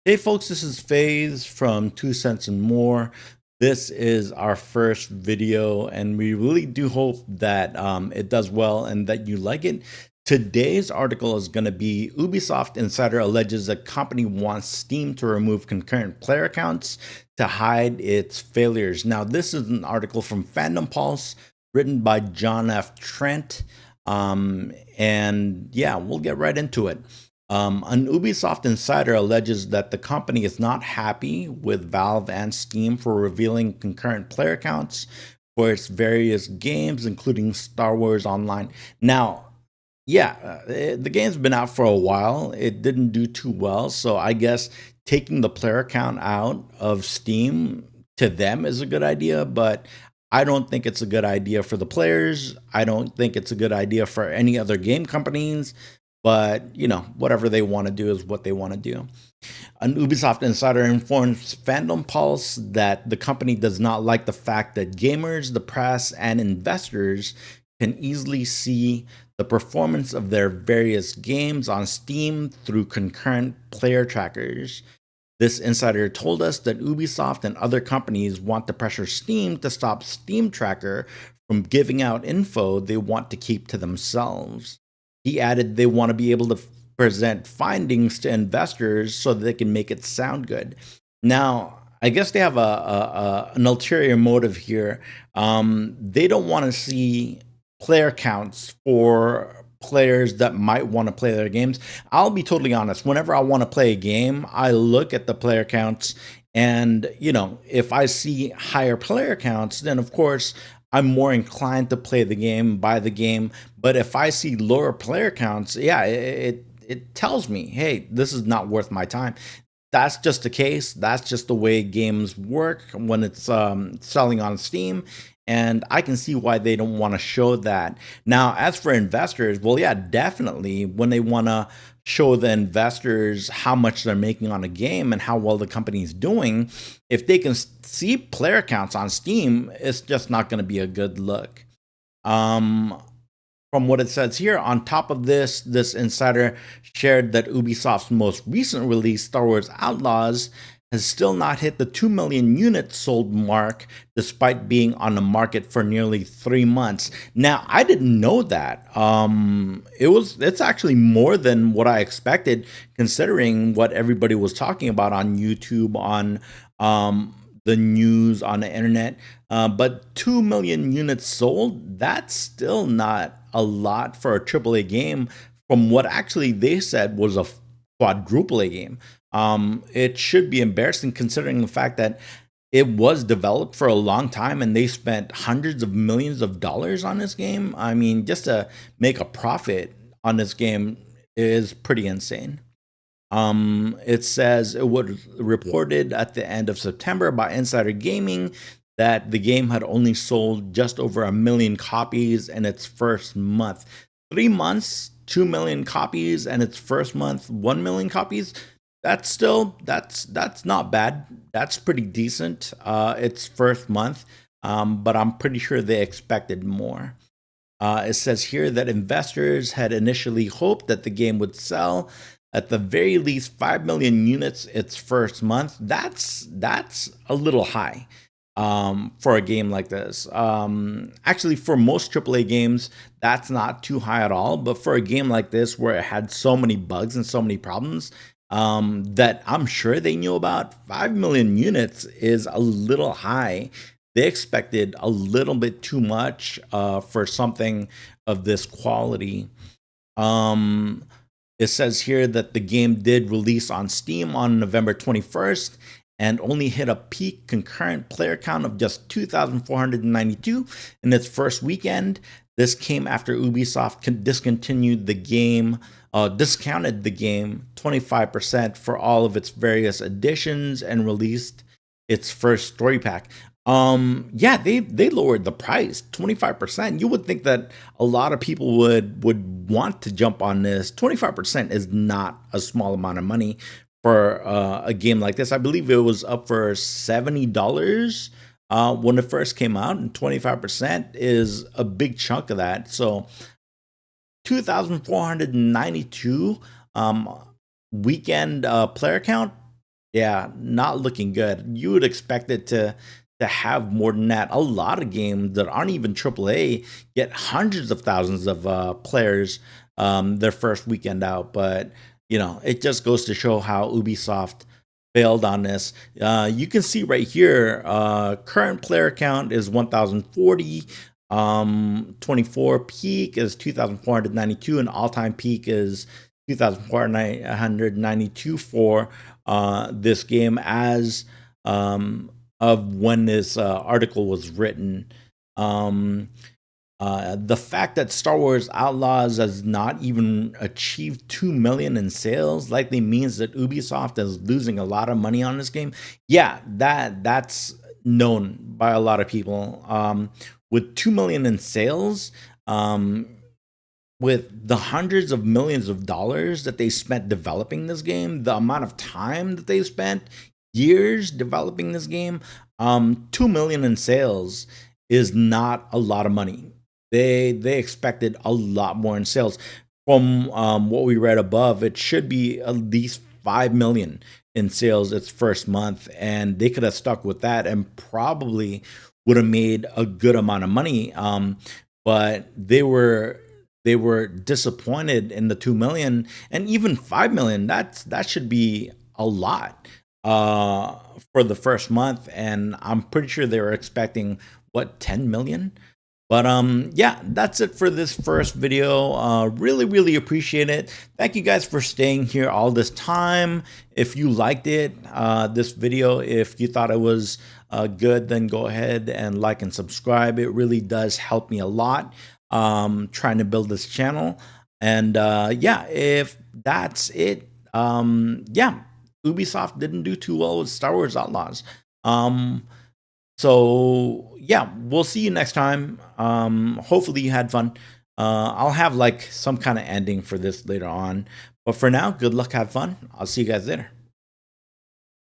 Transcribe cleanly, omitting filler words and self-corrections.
Hey folks, this is FaZe from 2 Cents and More. This is our first video, and we really do hope that it does well and that you like it. Today's article is going to be Ubisoft Insider alleges a company wants Steam to remove concurrent player accounts to hide its failures. Now, this is an article from Fandom Pulse written by John F. Trent. And yeah, we'll get right into it. An Ubisoft insider alleges that the company is not happy with Valve and Steam for revealing concurrent player counts for its various games, including Star Wars Online. Now, the game's been out for a while. It didn't do too well, so I guess taking the player count out of Steam to them is a good idea, but I don't think it's a good idea for the players. I don't think it's a good idea for any other game companies. But, whatever they want to do is what they want to do. An Ubisoft insider informs Fandom Pulse that the company does not like the fact that gamers, the press, and investors can easily see the performance of their various games on Steam through concurrent player trackers. This insider told us that Ubisoft and other companies want to pressure Steam to stop Steam Tracker from giving out info they want to keep to themselves. He added they want to be able to present findings to investors so that they can make it sound good. Now, I guess they have an ulterior motive here. They don't want to see player counts for players that might want to play their games. I'll be totally honest. Whenever I want to play a game, I look at the player counts, and if I see higher player counts, then of course I'm more inclined to play the game, buy the game. But if I see lower player counts, yeah, it tells me, hey, this is not worth my time. That's just the case. That's just the way games work when it's selling on Steam. And I can see why they don't want to show that. Now, as for investors, well, yeah, definitely when they want to show the investors how much they're making on a game and how well the company is doing, if they can see player counts on Steam, it's just not going to be a good look. From what it says here, on top of this insider shared that Ubisoft's most recent release, Star Wars Outlaws, has still not hit the 2 million units sold mark despite being on the market for nearly 3 months. Now, I didn't know that. It's actually more than what I expected, considering what everybody was talking about on YouTube, on the news, on the internet. But 2 million units sold, that's still not a lot for a AAA game from what actually they said was a quadruple A game. It should be embarrassing considering the fact that it was developed for a long time and they spent hundreds of millions of dollars on this game. I mean, just to make a profit on this game is pretty insane. It says it was reported at the end of September by Insider Gaming that the game had only sold just over 1 million copies in its first month. 3 months, 2 million copies, and its first month, 1 million copies. That's not bad. That's pretty decent. Its first month, but I'm pretty sure they expected more. It says here that investors had initially hoped that the game would sell at the very least 5 million units its first month. That's a little high for a game like this. Actually, for most AAA games, that's not too high at all. But for a game like this, where it had so many bugs and so many problems that I'm sure they knew about, 5 million units is a little high. They expected a little bit too much for something of this quality. It says here that the game did release on Steam on November 21st and only hit a peak concurrent player count of just 2,492 in its first weekend. This came after Ubisoft discontinued the game, discounted the game 25% for all of its various editions and released its first story pack. They lowered the price 25%. You would think that a lot of people would want to jump on this. 25% is not a small amount of money for a game like this. I believe it was up for $70 when it first came out, and 25% is a big chunk of that. So 2,492 weekend player count. Yeah, not looking good. You would expect it to have more than that. A lot of games that aren't even AAA get hundreds of thousands of players their first weekend out. But it just goes to show how Ubisoft failed on this. You can see right here, current player count is 1,040. 24 peak is 2,492, and all-time peak is 2,492 for this game as of when this article was written. Um, the fact that Star Wars Outlaws has not even achieved 2 million in sales likely means that Ubisoft is losing a lot of money on this game. Yeah, that's known by a lot of people. With 2 million in sales, with the hundreds of millions of dollars that they spent developing this game, the amount of time that they spent, years developing this game, 2 million in sales is not a lot of money. They expected a lot more in sales. From what we read above, it should be at least 5 million in sales its first month, and they could have stuck with that and probably would have made a good amount of money. But they were disappointed in the 2 million, and even 5 million. That should be a lot uh for the first month, and I'm pretty sure they were expecting what, 10 million. But yeah, that's it for this first video. Really appreciate it. Thank you guys for staying here all this time. If you liked it, this video, if you thought it was good, then go ahead and like and subscribe. It really does help me a lot trying to build this channel. And yeah, if that's it, yeah, Ubisoft didn't do too well with Star Wars Outlaws. So yeah, we'll see you next time. Hopefully you had fun. I'll have like some kind of ending for this later on. But for now, good luck, have fun. I'll see you guys later.